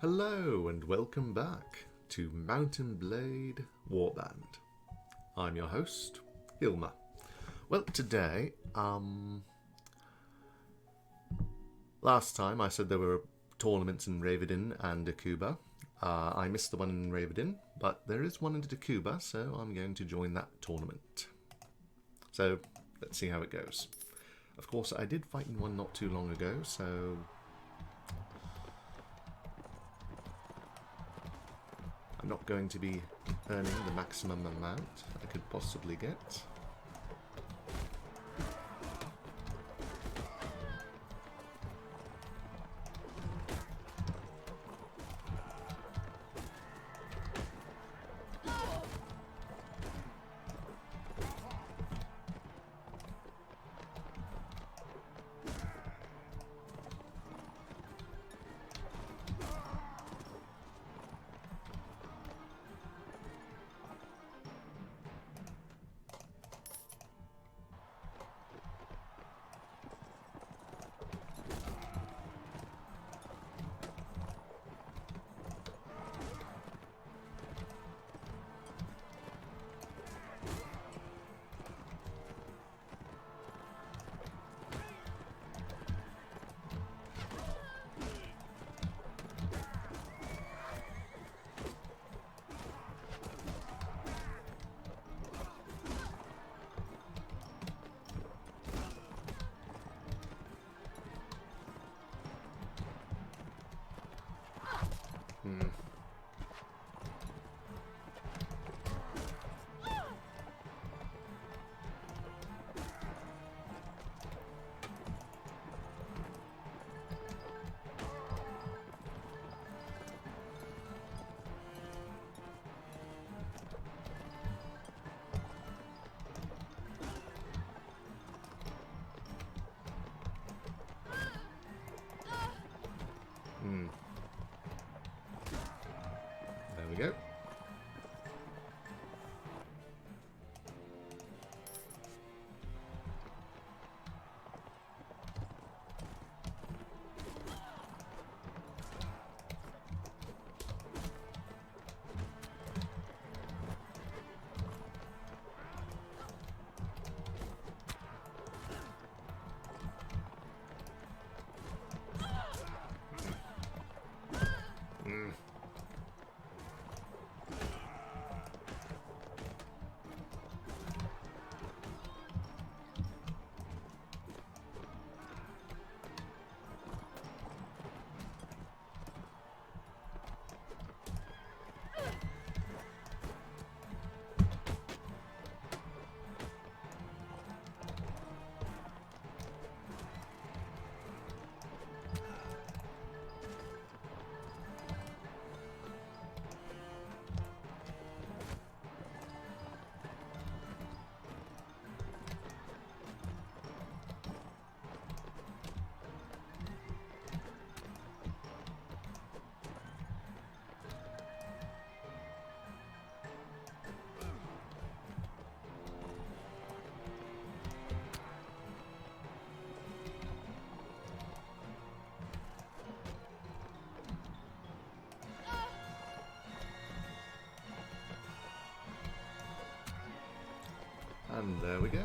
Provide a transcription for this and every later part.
Hello and welcome back to Mountain Blade Warband. I'm your host, Hilma. Well, today, last time I said there were tournaments in Reyvadin and Durquba. I missed the one in Reyvadin, but there is one in Durquba, so I'm going to join that tournament. So, let's see how it goes. Of course, I did fight in one not too long ago, so I'm not going to be earning the maximum amount I could possibly get. There we go. And there we go.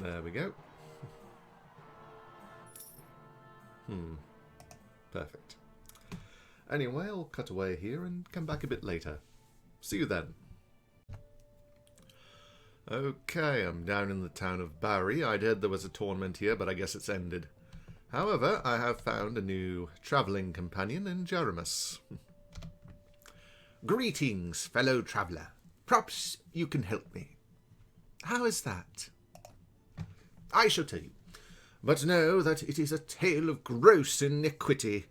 There we go. Perfect. Anyway, I'll cut away here and come back a bit later. See you then. Okay, I'm down in the town of Bariyye. I'd heard there was a tournament here, but I guess it's ended. However, I have found a new travelling companion in Jeremus. Greetings, fellow traveller. Perhaps you can help me. How is that? I shall tell you, but know that it is a tale of gross iniquity.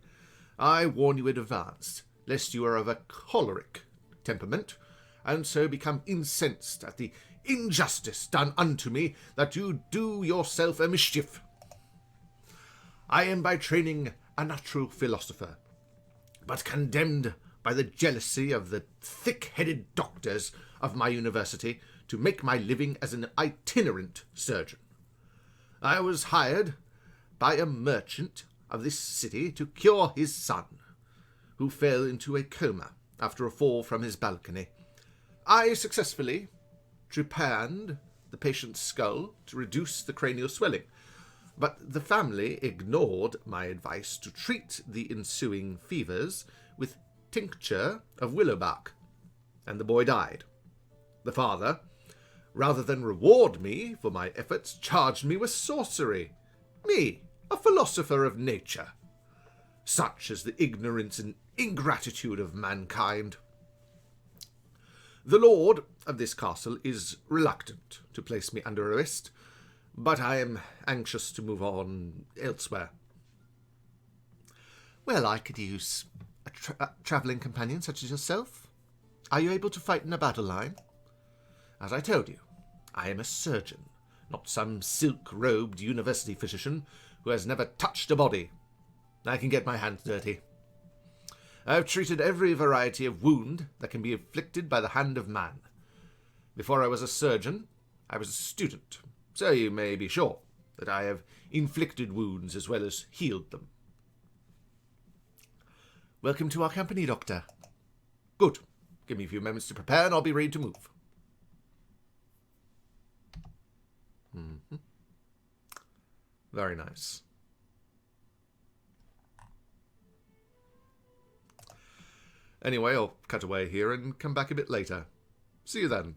I warn you in advance, lest you are of a choleric temperament, and so become incensed at the injustice done unto me, that you do yourself a mischief. I am by training a natural philosopher, but condemned by the jealousy of the thick-headed doctors of my university to make my living as an itinerant surgeon. I was hired by a merchant of this city to cure his son, who fell into a coma after a fall from his balcony. I successfully trepanned the patient's skull to reduce the cranial swelling, but the family ignored my advice to treat the ensuing fevers with tincture of willow bark, and the boy died. The father, rather than reward me for my efforts, charged me with sorcery. Me, a philosopher of nature. Such is the ignorance and ingratitude of mankind. The lord of this castle is reluctant to place me under arrest, but I am anxious to move on elsewhere. Well, I could use a travelling companion such as yourself. Are you able to fight in a battle line? As I told you, I am a surgeon, not some silk-robed university physician who has never touched a body. I can get my hands dirty. I have treated every variety of wound that can be inflicted by the hand of man. Before I was a surgeon, I was a student, so you may be sure that I have inflicted wounds as well as healed them. Welcome to our company, Doctor. Good. Give me a few moments to prepare and I'll be ready to move. Very nice. Anyway, I'll cut away here and come back a bit later. See you then.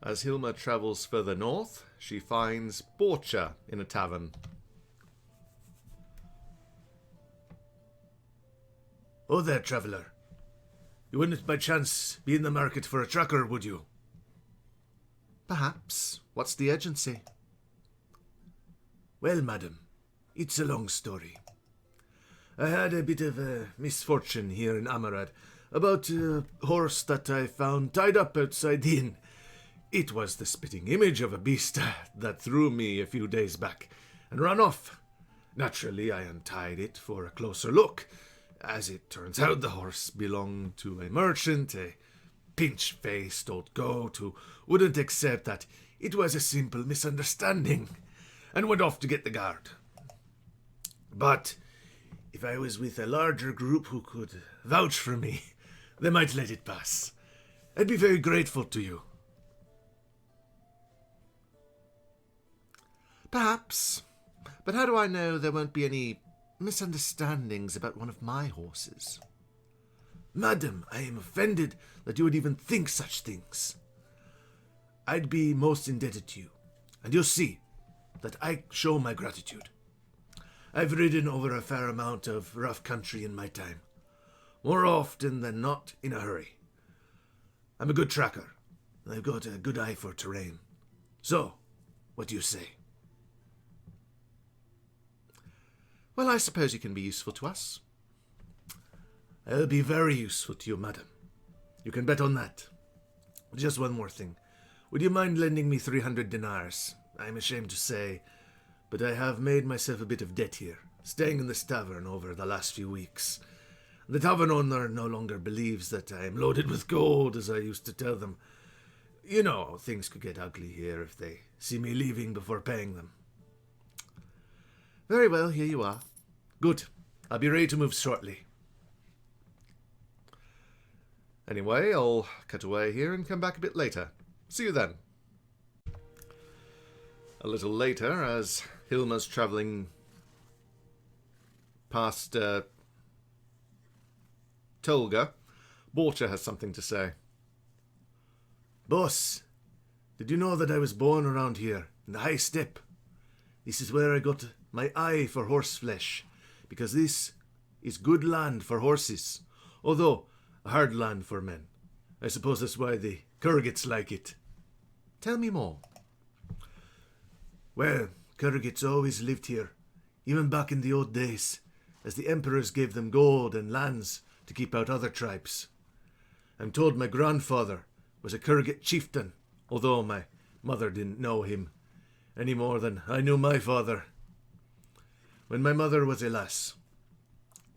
As Hilma travels further north, she finds Borcha in a tavern. Oh there, traveller. You wouldn't by chance be in the market for a tracker, would you? Perhaps. What's the urgency? Well, madam, it's a long story. I had a bit of a misfortune here in Amarad about a horse that I found tied up outside the inn. It was the spitting image of a beast that threw me a few days back and ran off. Naturally, I untied it for a closer look. As it turns out, the horse belonged to a merchant, a pinch-faced old goat who wouldn't accept that it was a simple misunderstanding and went off to get the guard. But if I was with a larger group who could vouch for me, they might let it pass. I'd be very grateful to you. Perhaps. But how do I know there won't be any misunderstandings about one of my horses? Madam, I am offended that you would even think such things. I'd be most indebted to you, and you'll see that I show my gratitude. I've ridden over a fair amount of rough country in my time, more often than not in a hurry. I'm a good tracker, and I've got a good eye for terrain. So, what do you say? Well, I suppose you can be useful to us. I'll be very useful to you, madam. You can bet on that. Just one more thing. Would you mind lending me 300 dinars? I'm ashamed to say, but I have made myself a bit of debt here, staying in this tavern over the last few weeks. The tavern owner no longer believes that I am loaded with gold, as I used to tell them. You know, things could get ugly here if they see me leaving before paying them. Very well, here you are. Good. I'll be ready to move shortly. Anyway, I'll cut away here and come back a bit later. See you then. A little later, as Hilma's travelling past Tolga, Borcha has something to say. Boss, did you know that I was born around here, in the high steppe? This is where I got my eye for horse flesh, because this is good land for horses, although a hard land for men. I suppose that's why the Kurgits like it. Tell me more. Well, Kurgits always lived here, even back in the old days, as the emperors gave them gold and lands to keep out other tribes. I'm told my grandfather was a Kurgit chieftain, although my mother didn't know him any more than I knew my father. When my mother was a lass,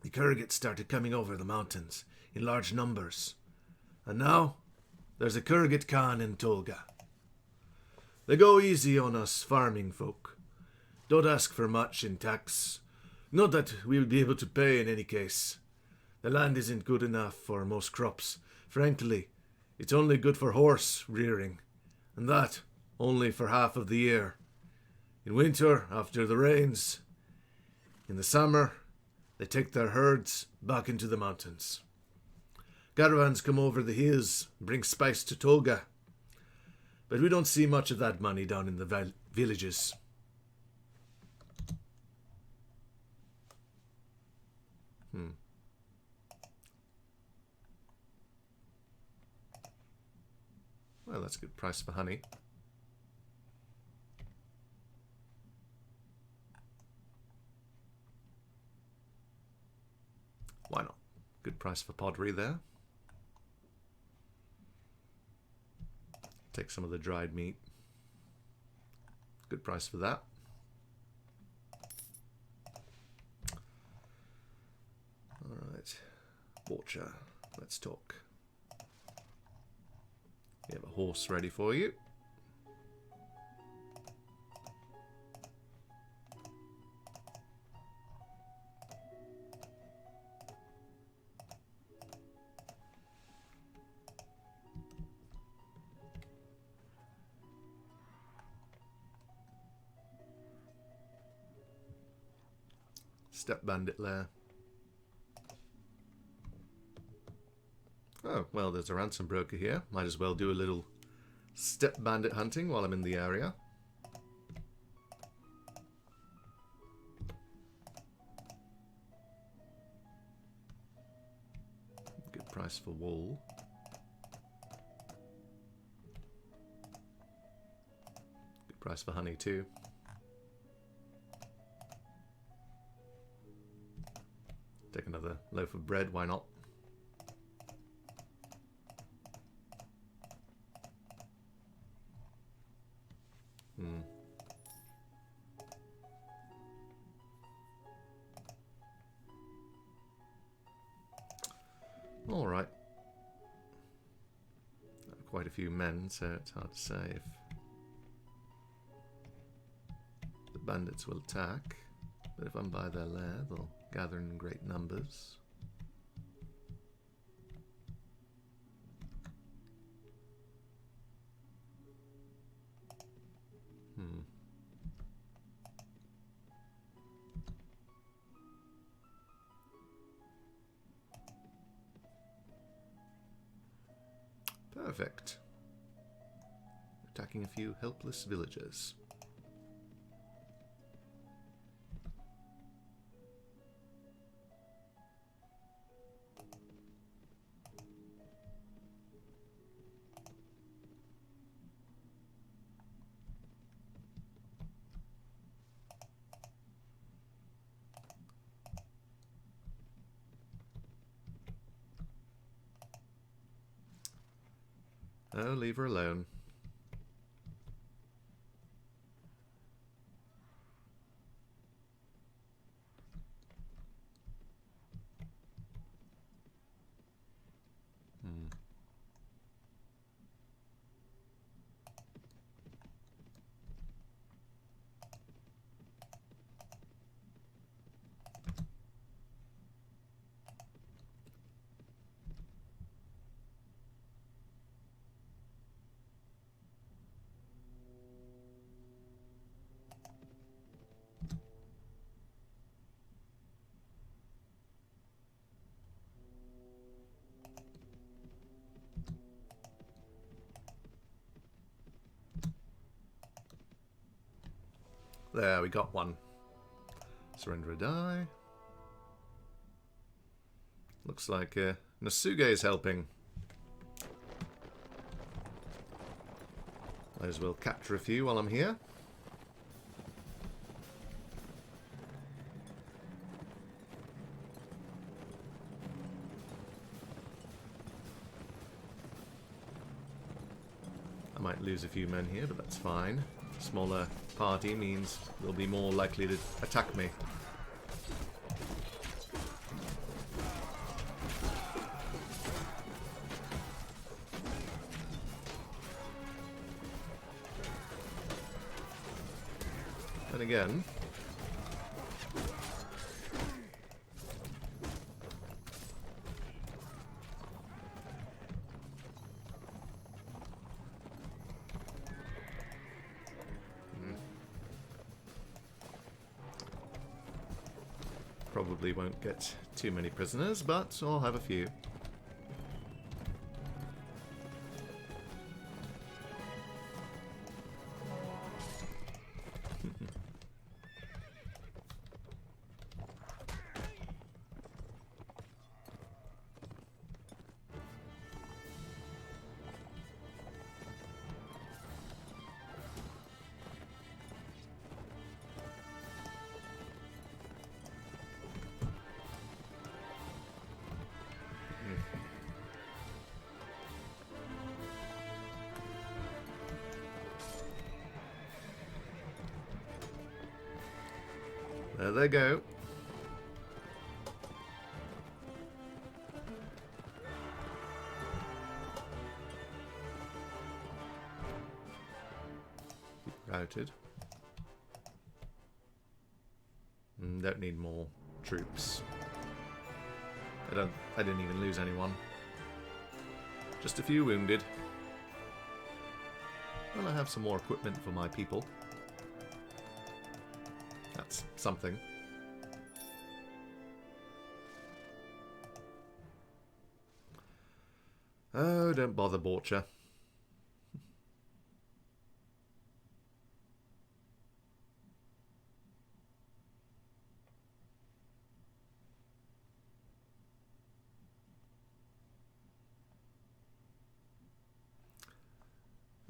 the Kurgits started coming over the mountains in large numbers, and now there's a Kurgit Khan in Tolga. They go easy on us farming folk. Don't ask for much in tax. Not that we will be able to pay in any case. The land isn't good enough for most crops. Frankly, it's only good for horse rearing, and that only for half of the year. In winter, after the rains. In the summer, they take their herds back into the mountains. Caravans come over the hills and bring spice to Tolga, but we don't see much of that money down in the villages. Well, that's a good price for honey. Why not? Good price for pottery there. Take some of the dried meat. Good price for that. Alright. Borcha, let's talk. We have a horse ready for you. Steppe bandit lair. Oh, well, there's a ransom broker here. Might as well do a little steppe bandit hunting while I'm in the area. Good price for wool. Good price for honey too. Take another loaf of bread, why not? All right. Quite a few men, so it's hard to say if the bandits will attack. But if I'm by their lair, they'll gather in great numbers. Perfect. Attacking a few helpless villagers. Oh, leave her alone. There, we got one. Surrender a die. Looks like Nasuge's helping. Might as well capture a few while I'm here. I might lose a few men here, but that's fine. Smaller party means they'll be more likely to attack me. And again, probably won't get too many prisoners, but I'll have a few. There they go. Routed. Don't need more troops. I didn't even lose anyone. Just a few wounded. Well, I have some more equipment for my people. That's something. Oh, don't bother, Borcha.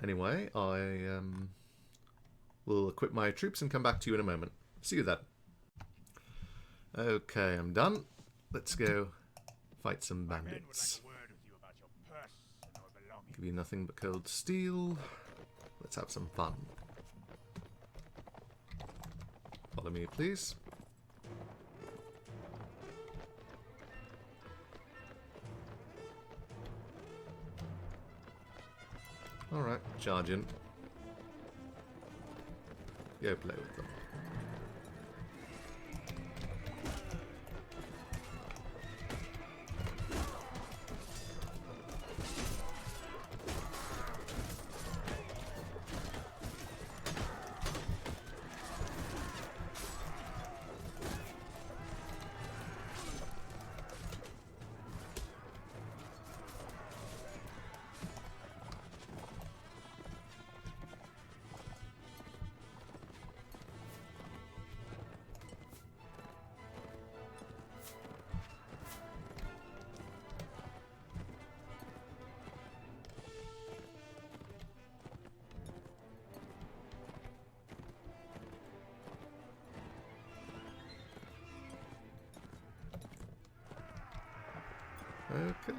Anyway, I will equip my troops and come back to you in a moment. See you then. Okay, I'm done. Let's go fight some bandits. Give you nothing but cold steel. Let's have some fun. Follow me, please. Alright, charge in. Go play with them.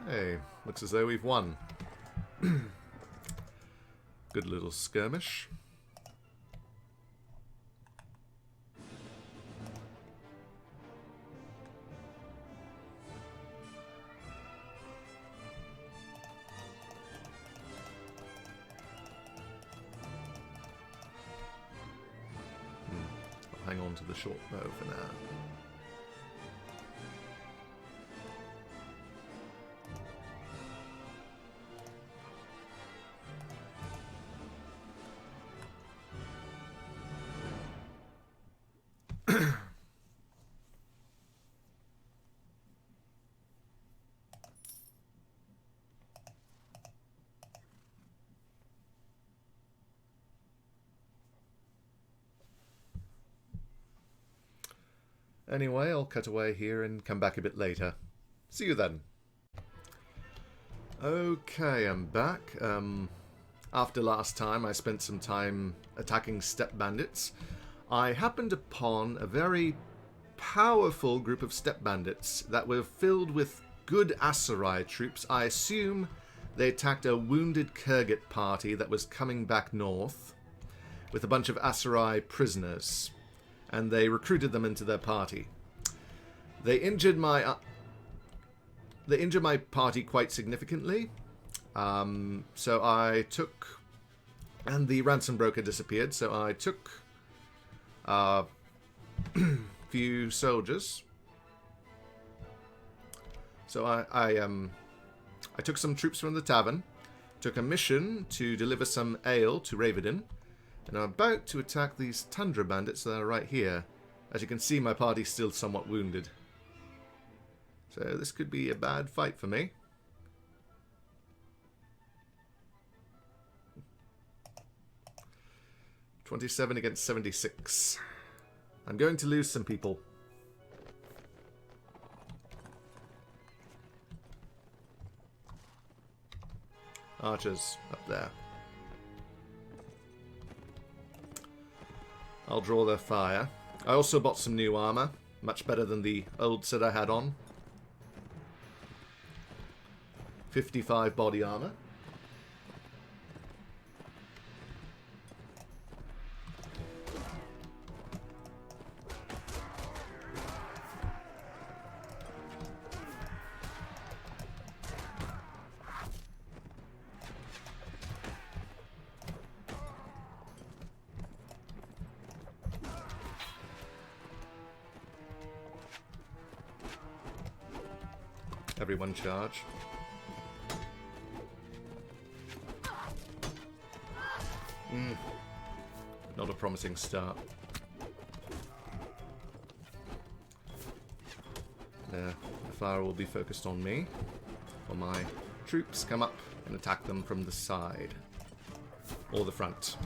Okay, looks as though we've won. Good little skirmish. I'll hang on to the short bow for now. Anyway, I'll cut away here and come back a bit later. See you then. Okay, I'm back. After last time, I spent some time attacking steppe bandits. I happened upon a very powerful group of steppe bandits that were filled with good Aserai troops. I assume they attacked a wounded Kurgit party that was coming back north with a bunch of Aserai prisoners, and they recruited them into their party. They injured my party quite significantly. So I took, and the ransom broker disappeared. So I took a few soldiers. So I took some troops from the tavern, took a mission to deliver some ale to Reyvadin, and I'm about to attack these tundra bandits that are right here. As you can see, my party's still somewhat wounded. So this could be a bad fight for me. $27 against 76. I'm going to lose some people. Archers up there. I'll draw their fire. I also bought some new armor. Much better than the old set I had on. 55 body armor. Everyone charge. Not a promising start. There, the fire will be focused on me, while my troops come up and attack them from the side, or the front.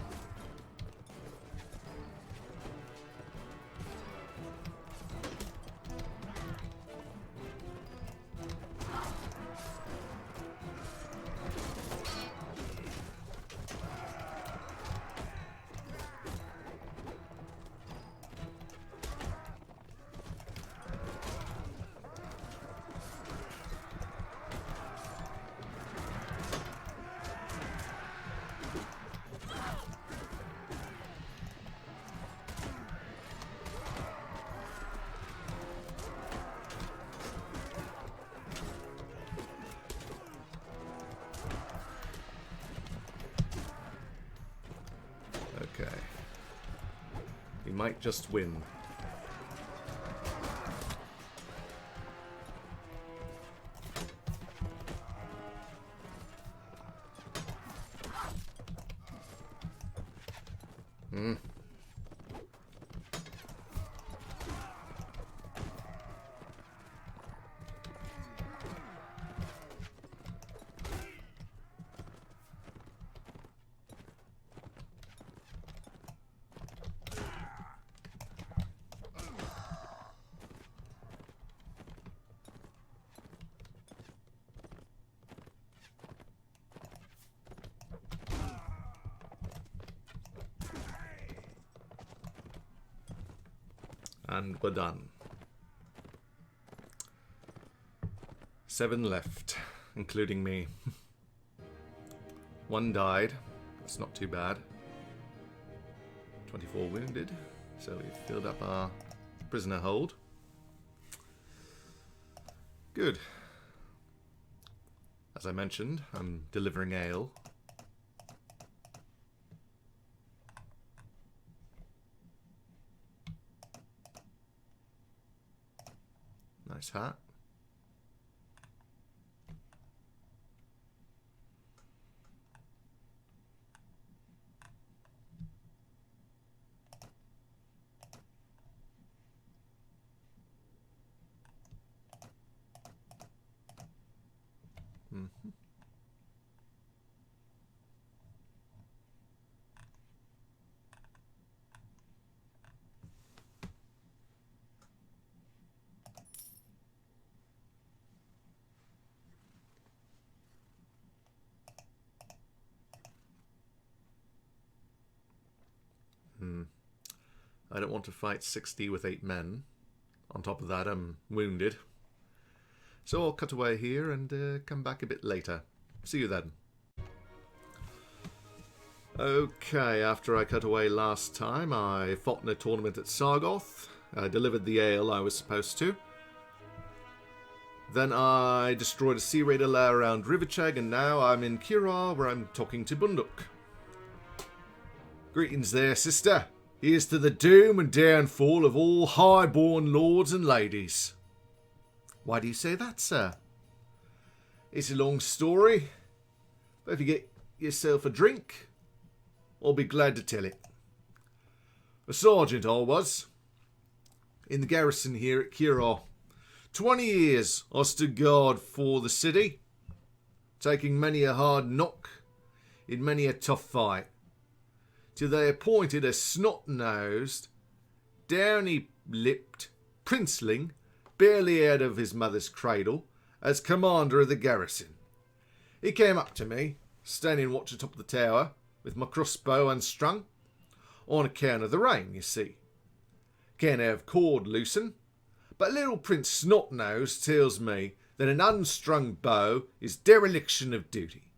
Okay. He might just win. And we're done. 7 left, including me. 1 died. That's not too bad. 24 wounded. So we've filled up our prisoner hold. Good. As I mentioned, I'm delivering ale. Nice hat. I don't want to fight 60 with 8 men. On top of that, I'm wounded. So I'll cut away here and come back a bit later. See you then. Okay, after I cut away last time, I fought in a tournament at Sargoth. I delivered the ale I was supposed to. Then I destroyed a sea raider lair around Rivercheg, and now I'm in Curaw, where I'm talking to Bunduk. Greetings there, sister. Here's to the doom and downfall of all high-born lords and ladies. Why do you say that, sir? It's a long story, but if you get yourself a drink, I'll be glad to tell it. A sergeant I was, in the garrison here at Curaw. 20 years I stood guard for the city, taking many a hard knock in many a tough fight, till they appointed a snot-nosed, downy-lipped princeling, barely out of his mother's cradle, as commander of the garrison. He came up to me, standing watch atop the tower, with my crossbow unstrung, on account of the rain, you see. Can't have cord loosen, but little Prince Snot-Nose tells me that an unstrung bow is dereliction of duty.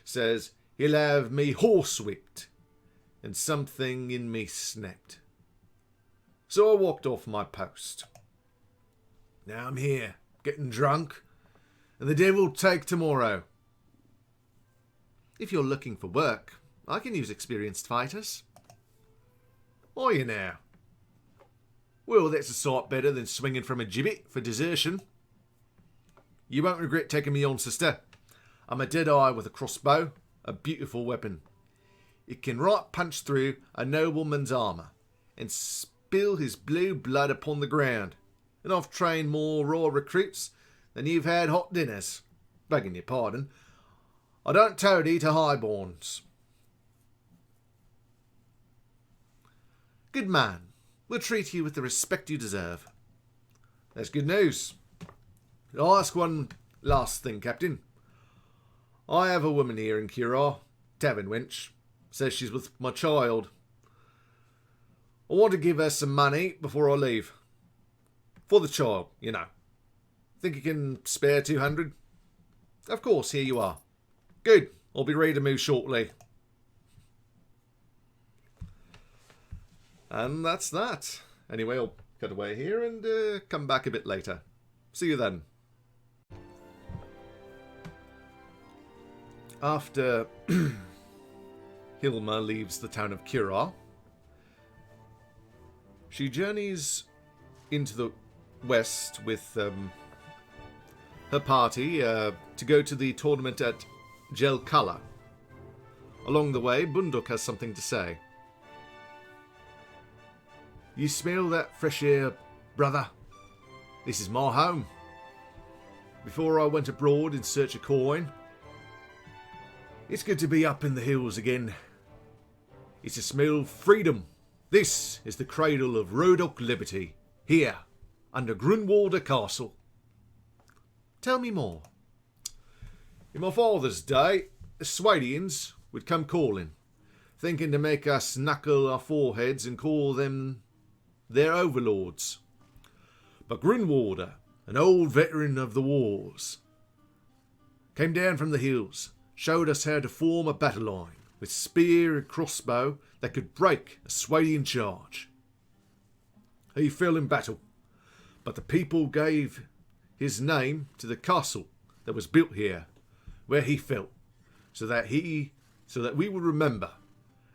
Says he'll have me horsewhipped, and something in me snapped. So I walked off my post. Now I'm here, getting drunk, and the devil take tomorrow. If you're looking for work, I can use experienced fighters. Are you now? Well, that's a sight better than swinging from a gibbet for desertion. You won't regret taking me on, sister. I'm a dead-eye with a crossbow, a beautiful weapon. It can right punch through a nobleman's armour and spill his blue blood upon the ground. And I've trained more raw recruits than you've had hot dinners. Begging your pardon, I don't toady to highborns. Good man. We'll treat you with the respect you deserve. That's good news. I'll ask one last thing, Captain. I have a woman here in Curaw, tavern wench. Says she's with my child. I want to give her some money before I leave. For the child, you know. Think you can spare 200? Of course, here you are. Good. I'll be ready to move shortly. And that's that. Anyway, I'll cut away here and come back a bit later. See you then. After Hilma leaves the town of Curaw, she journeys into the west with her party to go to the tournament at Jelkala. Along the way, Bunduk has something to say. You smell that fresh air, brother? This is my home. Before I went abroad in search of coin, it's good to be up in the hills again. It's a smell of freedom. This is the cradle of Rhodok liberty, here, under Grunwalder Castle. Tell me more. In my father's day, the Swadians would come calling, thinking to make us knuckle our foreheads and call them their overlords. But Grunwalder, an old veteran of the wars, came down from the hills, showed us how to form a battle line with spear and crossbow that could break a Swadian charge. He fell in battle, but the people gave his name to the castle that was built here, where he fell, so that we would remember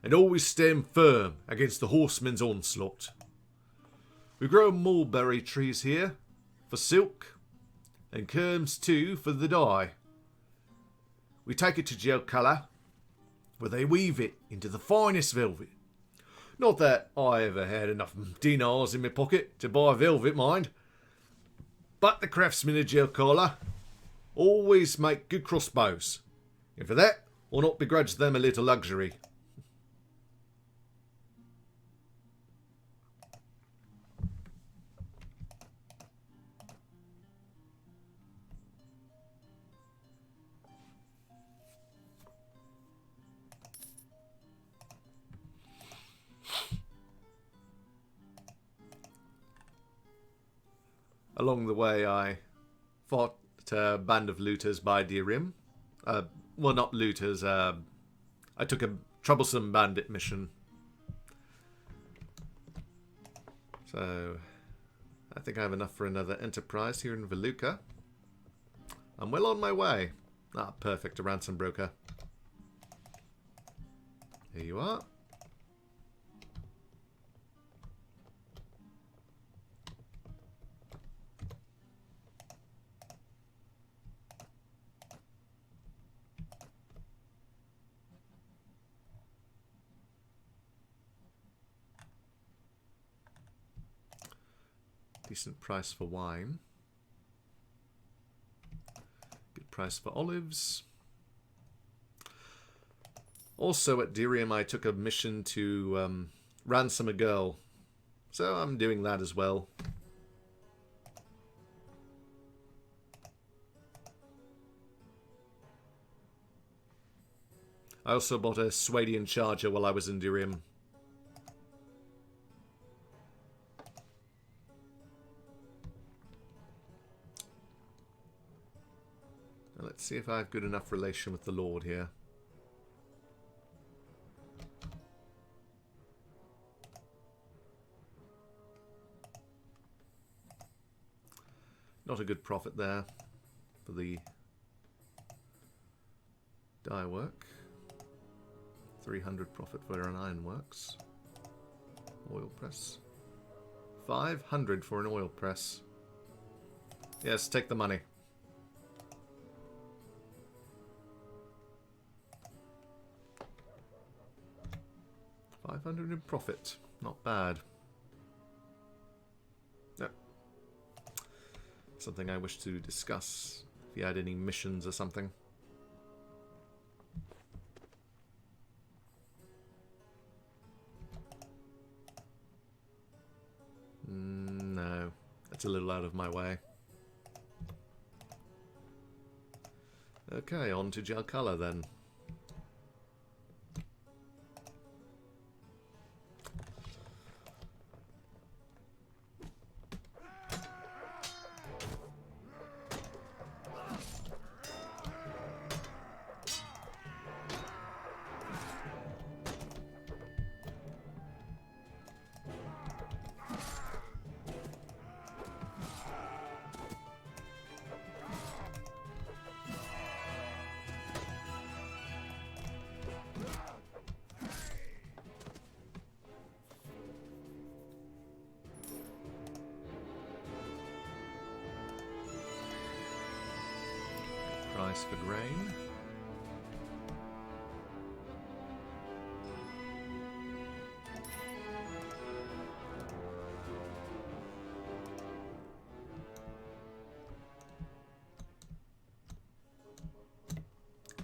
and always stand firm against the horsemen's onslaught. We grow mulberry trees here for silk, and kerms too for the dye. We take it to Jelkala, where they weave it into the finest velvet. Not that I ever had enough dinars in my pocket to buy velvet, mind. But the craftsmen of Jelkala always make good crossbows, and for that I'll not begrudge them a little luxury. Along the way, I fought a band of looters by Dhirim. Well, not looters. I took a troublesome bandit mission. So, I think I have enough for another enterprise here in Veluca. I'm well on my way. Ah, perfect. A ransom broker. Here you are. Decent price for wine. Good price for olives. Also at Dhirim I took a mission to ransom a girl. So I'm doing that as well. I also bought a Swadian charger while I was in Dhirim. Let's see if I have good enough relation with the Lord here. Not a good profit there for the dye work. 300 profit for an ironworks. Oil press. 500 for an oil press. Yes, take the money. 500 in profit. Not bad. No. Something I wish to discuss. If you had any missions or something. No. That's a little out of my way. Okay, on to Jelkala then. Price for grain.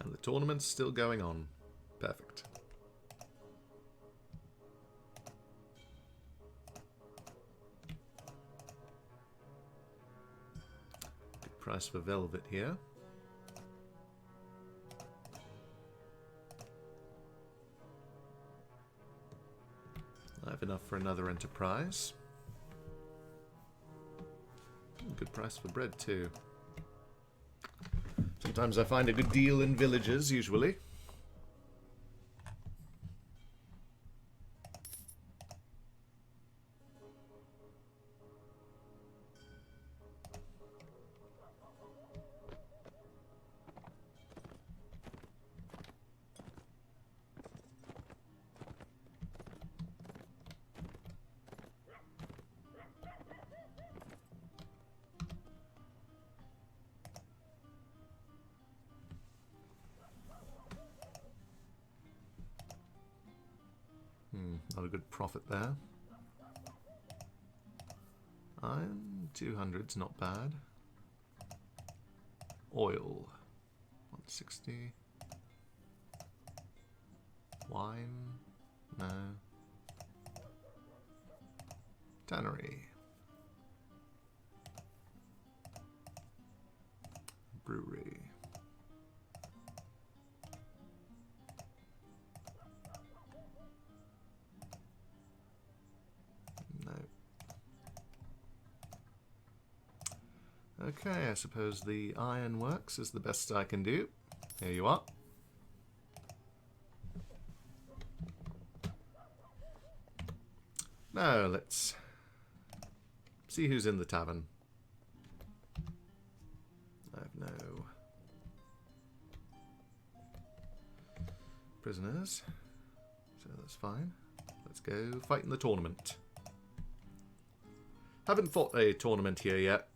And the tournament's still going on. Perfect. Good price for velvet here. I have enough for another enterprise. Good price for bread too. Sometimes I find a good deal in villages, usually. Not a good profit there. Iron, 200's not bad. Oil, 160. Wine, no. Tannery. Brewery. Okay, I suppose the ironworks is the best I can do. Here you are. Now, let's see who's in the tavern. I have no prisoners, so that's fine. Let's go fight in the tournament. Haven't fought a tournament here yet.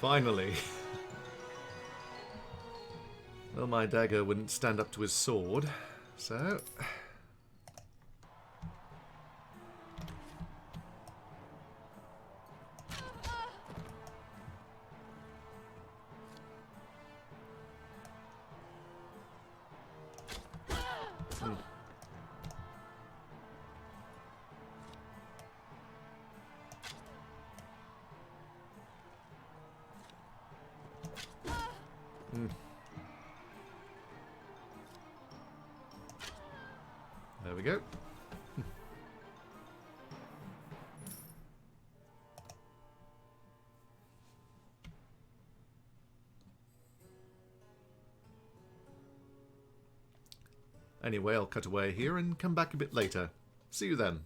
Finally. Well, my dagger wouldn't stand up to his sword, So... There we go. Anyway, I'll cut away here and come back a bit later. See you then.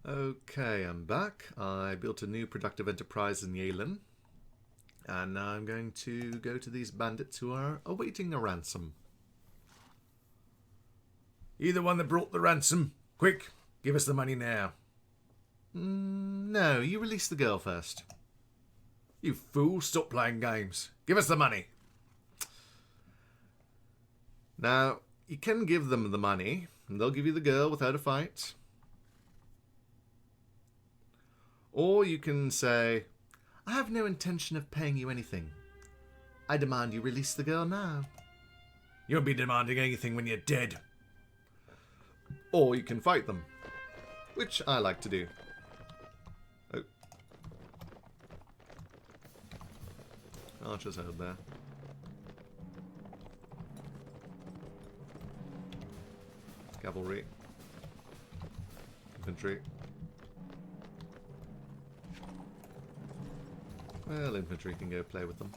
Okay, I'm back. I built a new productive enterprise in Yalen. And now I'm going to go to these bandits who are awaiting a ransom. You the one that brought the ransom? Quick, give us the money now. No, you release the girl first. You fool, stop playing games. Give us the money. Now, you can give them the money, and they'll give you the girl without a fight. Or you can say, I have no intention of paying you anything. I demand you release the girl now. You won't be demanding anything when you're dead. Or you can fight them, which I like to do. Oh. Archer's out there. Cavalry. Infantry. Well, infantry can go play with them.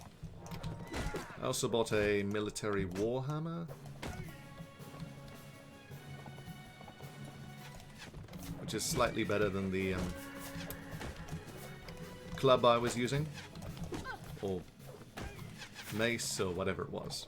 I also bought a military warhammer, which is slightly better than the club I was using, or mace, or whatever it was.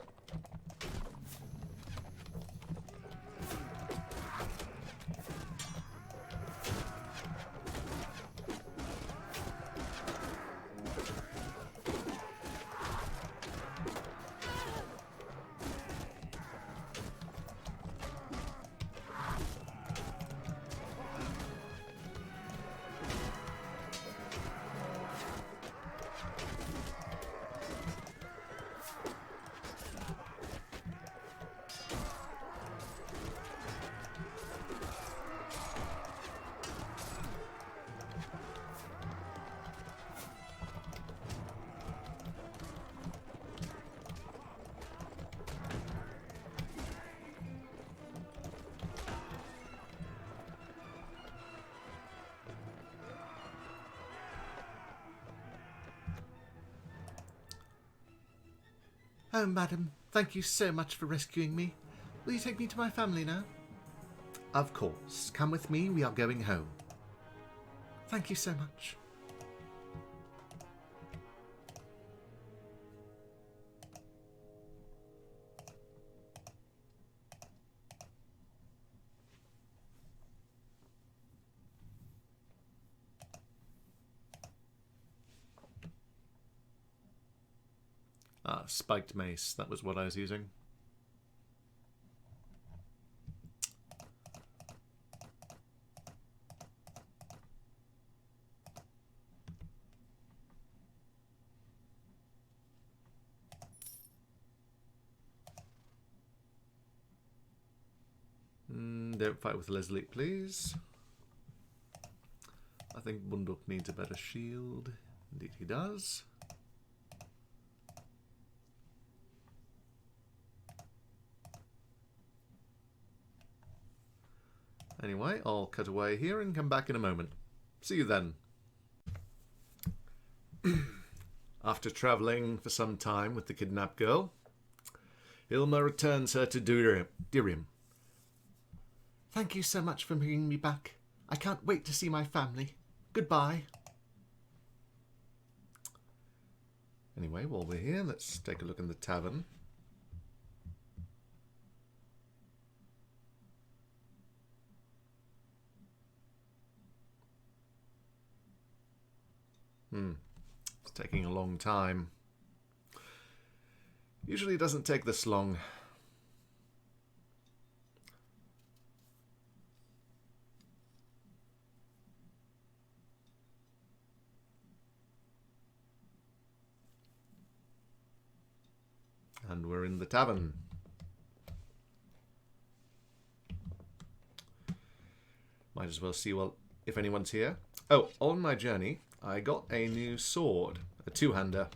Oh, madam, thank you so much for rescuing me. Will you take me to my family now? Of course. Come with me, we are going home. Thank you so much. Ah, spiked mace. That was what I was using. Don't fight with Leslie, please. I think Bunduk needs a better shield. Indeed he does. Anyway, I'll cut away here and come back in a moment. See you then. After travelling for some time with the kidnapped girl, Hilma returns her to Dhirim. Thank you so much for bringing me back. I can't wait to see my family. Goodbye. Anyway, while we're here, let's take a look in the tavern. It's taking a long time. Usually it doesn't take this long. And we're in the tavern. Might as well see if anyone's here. Oh, on my journey, I got a new sword. A two-hander.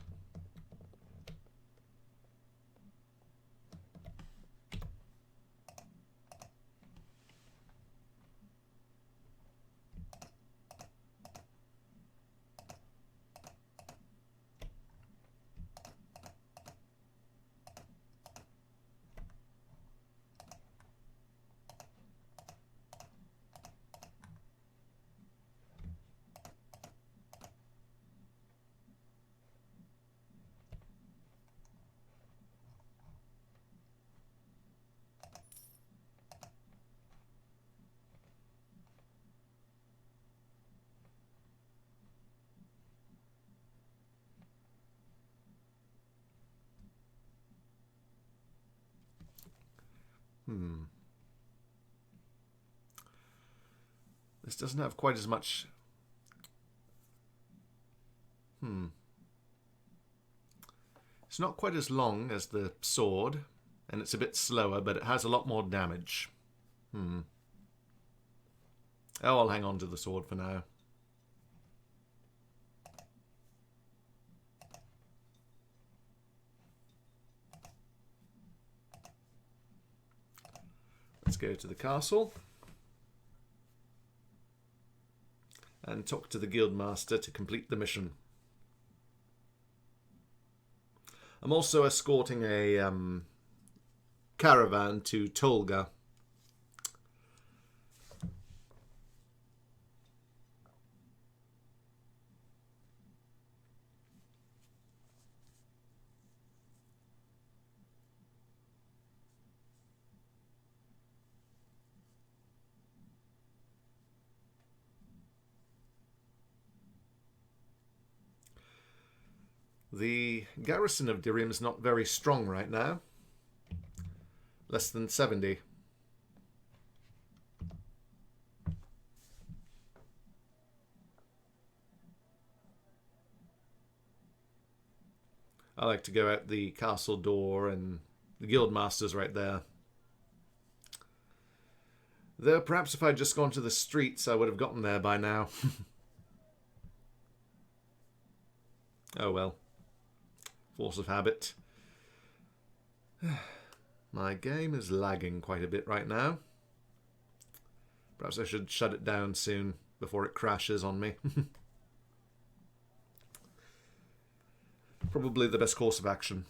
This doesn't have quite as much... It's not quite as long as the sword, and it's a bit slower, but it has a lot more damage. Oh, I'll hang on to the sword for now. Let's go to the castle and talk to the guildmaster to complete the mission. I'm also escorting a caravan to Tolga. The garrison of Dhirim is not very strong right now. Less than 70. I like to go out the castle door, and the guildmaster's right there. Though perhaps if I'd just gone to the streets, I would have gotten there by now. Oh well. Force of habit. My game is lagging quite a bit right now. Perhaps I should shut it down soon before it crashes on me. Probably the best course of action.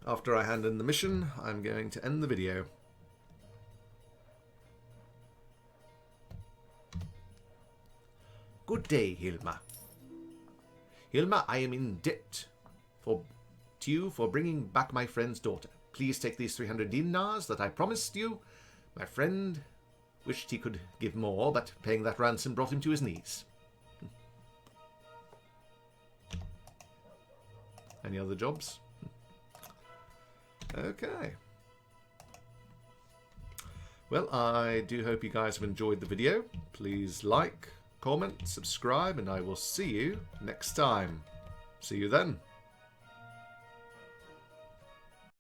After I hand in the mission, I'm going to end the video. Good day, Hilma. Hilma, I am in debt to you for bringing back my friend's daughter. Please take these 300 dinars that I promised you. My friend wished he could give more, but paying that ransom brought him to his knees. Any other jobs? Okay. Well, I do hope you guys have enjoyed the video. Please like, comment, subscribe, and I will see you next time. See you then.